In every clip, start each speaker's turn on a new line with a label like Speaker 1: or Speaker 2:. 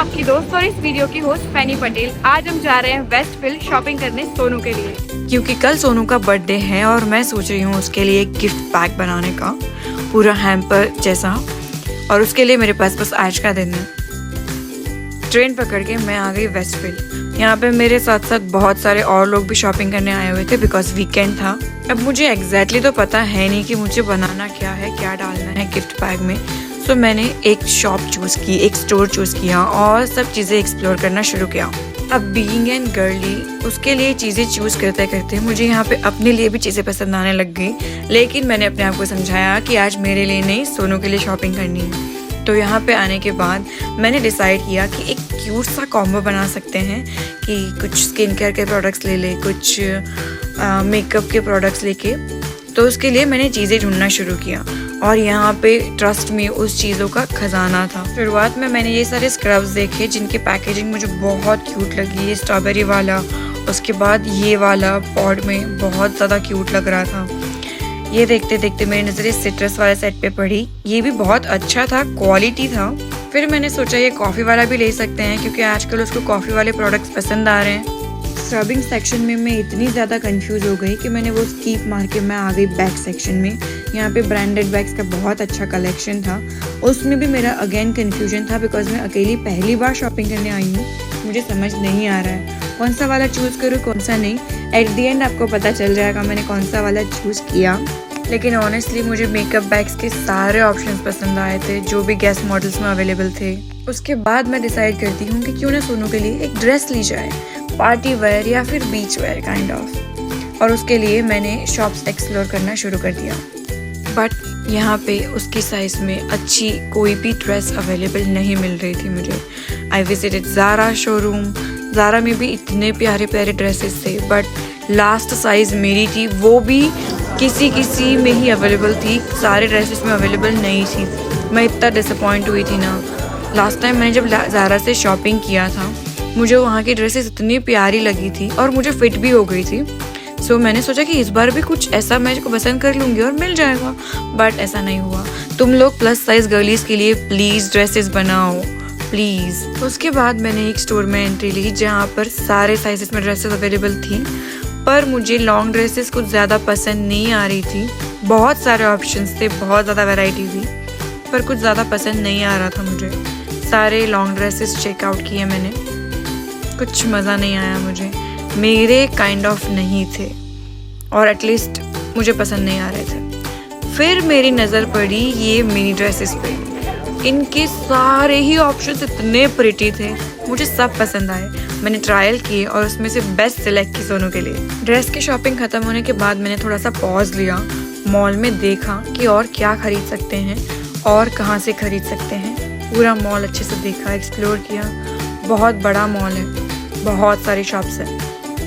Speaker 1: आपकी दोस्त और इस वीडियो की होस्ट फैनी पटेल। आज हम जा रहे हैं वेस्टफील्ड शॉपिंग करने सोनू के लिए,
Speaker 2: क्योंकि कल सोनू का बर्थडे है और मैं सोच रही हूँ उसके लिए एक गिफ्ट पैक बनाने का, पूरा हैम्पर जैसा। और उसके लिए मेरे पास बस आज का दिन है। ट्रेन पकड़ के मैं आ गई वेस्टफील्ड। यहाँ पे मेरे साथ साथ बहुत सारे और लोग भी शॉपिंग करने आए हुए थे बिकॉज वीकेंड था। अब मुझे एग्जैक्टली तो पता है नहीं कि मुझे बनाना क्या है, क्या डालना है गिफ्ट पैक में। सो मैंने एक शॉप चूज़ की, एक स्टोर चूज़ किया और सब चीज़ें एक्सप्लोर करना शुरू किया। अब बीइंग एन गर्ली, उसके लिए चीज़ें चूज़ करते करते मुझे यहाँ पे अपने लिए भी चीज़ें पसंद आने लग गई। लेकिन मैंने अपने आप को समझाया कि आज मेरे लिए नहीं, सोनू के लिए शॉपिंग करनी है। तो यहाँ पे आने के बाद मैंने डिसाइड किया कि एक क्यूट सा कॉम्बो बना सकते हैं कि कुछ स्किन केयर के प्रोडक्ट्स ले ले, कुछ मेकअप के प्रोडक्ट्स लेके। तो उसके लिए मैंने चीज़ें ढूंढना शुरू किया और यहाँ पे ट्रस्ट में उस चीज़ों का खजाना था। शुरुआत में मैंने ये सारे स्क्रब्स देखे जिनकी पैकेजिंग मुझे बहुत क्यूट लगी। ये स्ट्रॉबेरी वाला, उसके बाद ये वाला पॉड में बहुत ज़्यादा क्यूट लग रहा था। ये देखते देखते मेरी नज़र इस सिट्रस वाले सेट पे पड़ी। ये भी बहुत अच्छा था, क्वालिटी था। फिर मैंने सोचा ये कॉफ़ी वाला भी ले सकते हैं क्योंकि आजकल उसको कॉफ़ी वाले प्रोडक्ट्स पसंद आ रहे हैं। स्क्रबिंग सेक्शन में मैं इतनी ज़्यादा कंफ्यूज हो गई कि मैंने वो स्कीप मार के मैं आ गई बैग सेक्शन में। यहाँ पे ब्रांडेड बैग्स का बहुत अच्छा कलेक्शन था। उसमें भी मेरा अगेन कंफ्यूजन था बिकॉज मैं अकेली पहली बार शॉपिंग करने आई हूँ। मुझे समझ नहीं आ रहा है कौन सा वाला चूज़ करूँ, कौन सा नहीं। एट दी एंड आपको पता चल जाएगा मैंने कौन सा वाला चूज़ किया। लेकिन ऑनेस्टली मुझे मेकअप बैग्स के सारे ऑप्शंस पसंद आए थे जो भी गैस मॉडल्स में अवेलेबल थे। उसके बाद मैं डिसाइड करती हूँ कि क्यों ना सोनू के लिए एक ड्रेस ली जाए, पार्टी वेयर या फिर बीच वेयर काइंड ऑफ। और उसके लिए मैंने शॉप्स एक्सप्लोर करना शुरू कर दिया। बट यहाँ पे उसकी साइज़ में अच्छी कोई भी ड्रेस अवेलेबल नहीं मिल रही थी मुझे। I visited Zara showroom. Zara में भी इतने प्यारे प्यारे ड्रेसेस थे बट लास्ट साइज़ मेरी थी, वो भी किसी में ही अवेलेबल थी, सारे ड्रेसेस में अवेलेबल नहीं थी। मैं इतना डिसअपॉइंट हुई थी ना। लास्ट टाइम मैंने जब ज़ारा से शॉपिंग किया था मुझे वहाँ की ड्रेसेस इतनी प्यारी लगी थी और मुझे फिट भी हो गई थी। सो मैंने सोचा कि इस बार भी कुछ ऐसा मैं को पसंद कर लूँगी और मिल जाएगा, बट ऐसा नहीं हुआ। तुम लोग प्लस साइज गर्लीज के लिए प्लीज़ ड्रेसेस बनाओ प्लीज़। उसके बाद मैंने एक स्टोर में एंट्री ली जहाँ पर सारे साइजेस में ड्रेसेस अवेलेबल थी, पर मुझे लॉन्ग ड्रेसेस कुछ ज़्यादा पसंद नहीं आ रही थी। बहुत सारे ऑप्शंस थे, बहुत ज़्यादा वैरायटी थी, पर कुछ ज़्यादा पसंद नहीं आ रहा था मुझे। सारे लॉन्ग ड्रेसेस चेकआउट किए मैंने, कुछ मज़ा नहीं आया मुझे। मेरे काइंड ऑफ नहीं थे और एटलीस्ट मुझे पसंद नहीं आ रहे थे। फिर मेरी नज़र पड़ी ये मिनी ड्रेसेस पे। इनके सारे ही ऑप्शंस इतने प्रिटी थे, मुझे सब पसंद आए। मैंने ट्रायल किए और उसमें से बेस्ट सिलेक्ट की सोनू के लिए। ड्रेस की शॉपिंग ख़त्म होने के बाद मैंने थोड़ा सा पॉज लिया, मॉल में देखा कि और क्या ख़रीद सकते हैं और कहाँ से ख़रीद सकते हैं। पूरा मॉल अच्छे से देखा, एक्सप्लोर किया। बहुत बड़ा मॉल है, बहुत सारी शॉप्स हैं।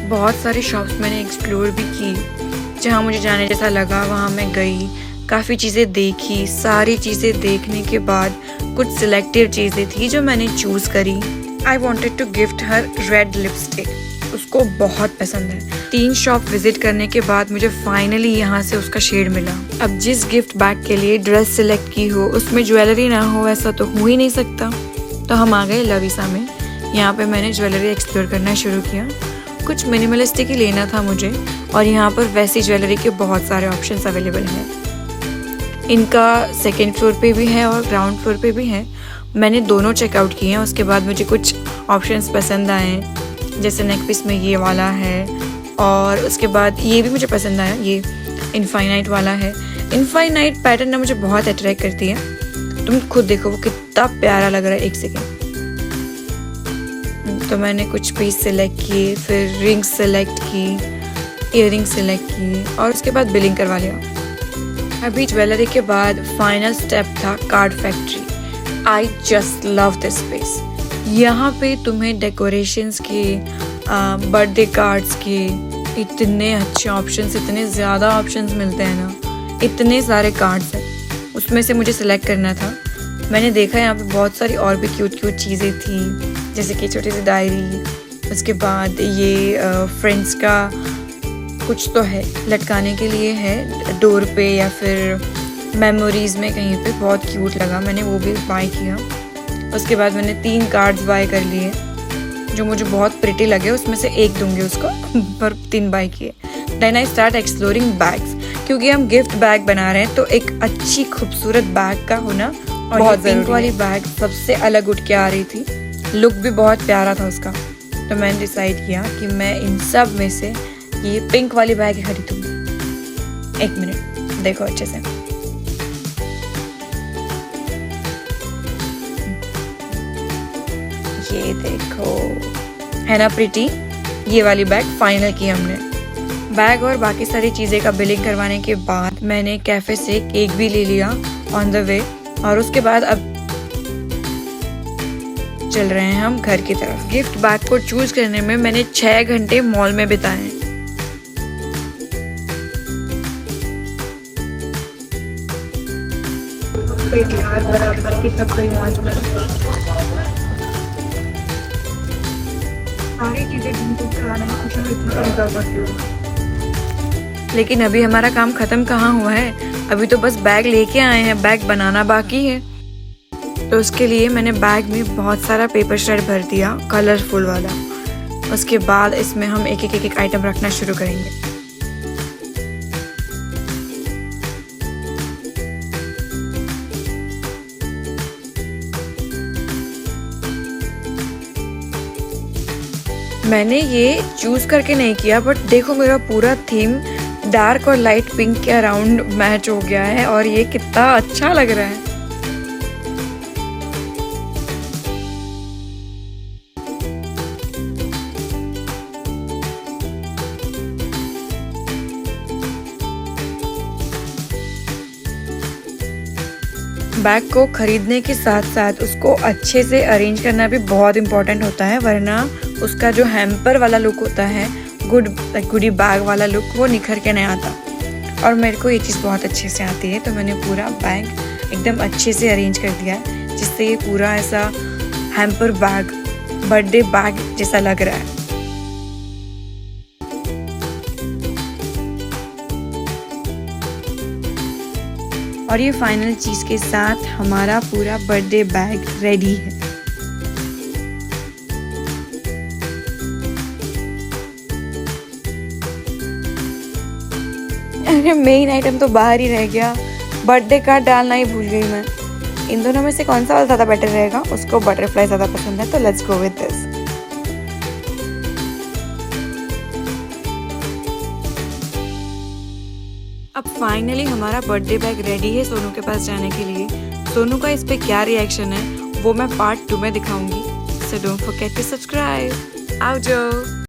Speaker 2: बहुत सारी शॉप्स मैंने एक्सप्लोर भी की। जहाँ मुझे जाने जैसा लगा वहाँ मैं गई, काफ़ी चीज़ें देखी। सारी चीज़ें देखने के बाद कुछ सिलेक्टिव चीज़ें थी जो मैंने चूज़ करी। I wanted to gift her red lipstick, उसको बहुत पसंद है। 3 शॉप विजिट करने के बाद मुझे फाइनली यहाँ से उसका शेड मिला। अब जिस गिफ्ट बैग के लिए ड्रेस सिलेक्ट की हो उसमें ज्वेलरी ना हो ऐसा तो हो ही नहीं सकता। तो हम आ गए लविसा में। यहाँ पे मैंने ज्वेलरी एक्सप्लोर करना शुरू किया। कुछ मिनिमलिस्टिक ही लेना था मुझे और यहाँ पर वैसी ज्वेलरी के बहुत सारे ऑप्शंस अवेलेबल हैं। इनका सेकेंड फ्लोर पे भी है और ग्राउंड फ्लोर पे भी है। मैंने दोनों चेकआउट किए हैं। उसके बाद मुझे कुछ ऑप्शंस पसंद आए, जैसे नेक पीस में ये वाला है और उसके बाद ये भी मुझे पसंद आया, ये इनफाइनाइट वाला है। इनफाइनाइट पैटर्न ना मुझे बहुत अट्रैक्ट करती है। तुम खुद देखो वो कितना प्यारा लग रहा है। एक सेकेंड। तो मैंने कुछ पीस सेलेक्ट किए, फिर रिंग्स सेलेक्ट की, ईयररिंग सेलेक्ट की और उसके बाद बिलिंग करवा लिया। अभी ज्वेलरी के बाद फाइनल स्टेप था card factory. I just love this space. यहाँ पे तुम्हें डेकोरेशंस के, बर्थडे कार्ड्स के इतने अच्छे ऑप्शंस, इतने ज़्यादा ऑप्शंस मिलते हैं ना। इतने सारे कार्ड्स हैं, उसमें से मुझे सिलेक्ट करना था। मैंने देखा यहाँ पे बहुत सारी और भी क्यूट क्यूट चीज़ें थी, जैसे कि छोटी सी डायरी। उसके बाद ये फ्रेंड्स का कुछ तो है, लटकाने के लिए है डोर पे या फिर मेमोरीज में कहीं पे। बहुत क्यूट लगा, मैंने वो भी बाय किया। उसके बाद मैंने 3 कार्ड्स बाय कर लिए जो मुझे बहुत प्रिटी लगे, उसमें से एक दूंगी उसको पर 3 बाय किए। Then I start exploring bags, क्योंकि हम गिफ्ट बैग बना रहे हैं तो एक अच्छी खूबसूरत बैग का होना बहुत जरूरी है। पिंक वाली बैग सबसे अलग उठ के आ रही थी, लुक भी बहुत प्यारा था उसका, तो मैंने डिसाइड किया कि मैं इन सब में से ये पिंक वाली बैग ही खरीदूंगी। 1 मिनट देखो अच्छे से, ये देखो है ना प्रिटी। ये वाली बैग फाइनल की हमने। बैग और बाकी सारी चीज़ें का बिलिंग करवाने के बाद मैंने कैफ़े से केक भी ले लिया ऑन द वे, और उसके बाद अब चल रहे हैं हम घर की तरफ। गिफ्ट बैग को चूज करने में मैंने 6 घंटे मॉल में बिताए। लेकिन अभी हमारा काम खत्म कहाँ हुआ है, अभी तो बस बैग लेके आए हैं, बैग बनाना बाकी है। तो उसके लिए मैंने बैग में बहुत सारा पेपर श्रेड भर दिया कलरफुल वाला। उसके बाद इसमें हम एक एक आइटम रखना शुरू करेंगे। मैंने ये चूज करके नहीं किया, बट देखो मेरा पूरा थीम डार्क और लाइट पिंक के अराउंड मैच हो गया है और ये कितना अच्छा लग रहा है। बैग को खरीदने के साथ साथ उसको अच्छे से अरेंज करना भी बहुत इम्पोर्टेंट होता है, वरना उसका जो हैम्पर वाला लुक होता है, गुडी बैग वाला लुक, वो निखर के नहीं आता। और मेरे को ये चीज़ बहुत अच्छे से आती है, तो मैंने पूरा बैग एकदम अच्छे से अरेंज कर दिया है, जिससे ये पूरा ऐसा हैम्पर बैग, बर्थडे बैग जैसा लग रहा है। और ये फाइनल चीज़ के साथ हमारा पूरा बर्थडे बैग रेडी है। अरे मेन आइटम तो बाहर ही रह गया, बर्थडे कार्ड डालना ही भूल गई मैं। इन दोनों में से कौन सा ज़्यादा बेटर रहेगा? उसको बटरफ्लाई ज़्यादा पसंद है, तो लेट्स गो विद दिस। अब फाइनली हमारा बर्थडे बैग रेडी है सोनू के पास जाने के लिए। सोनू का इस पे क्या रिएक्शन है वो मैं पार्ट 2 में दिखाऊंगी। So don't forget to subscribe. आओ जो।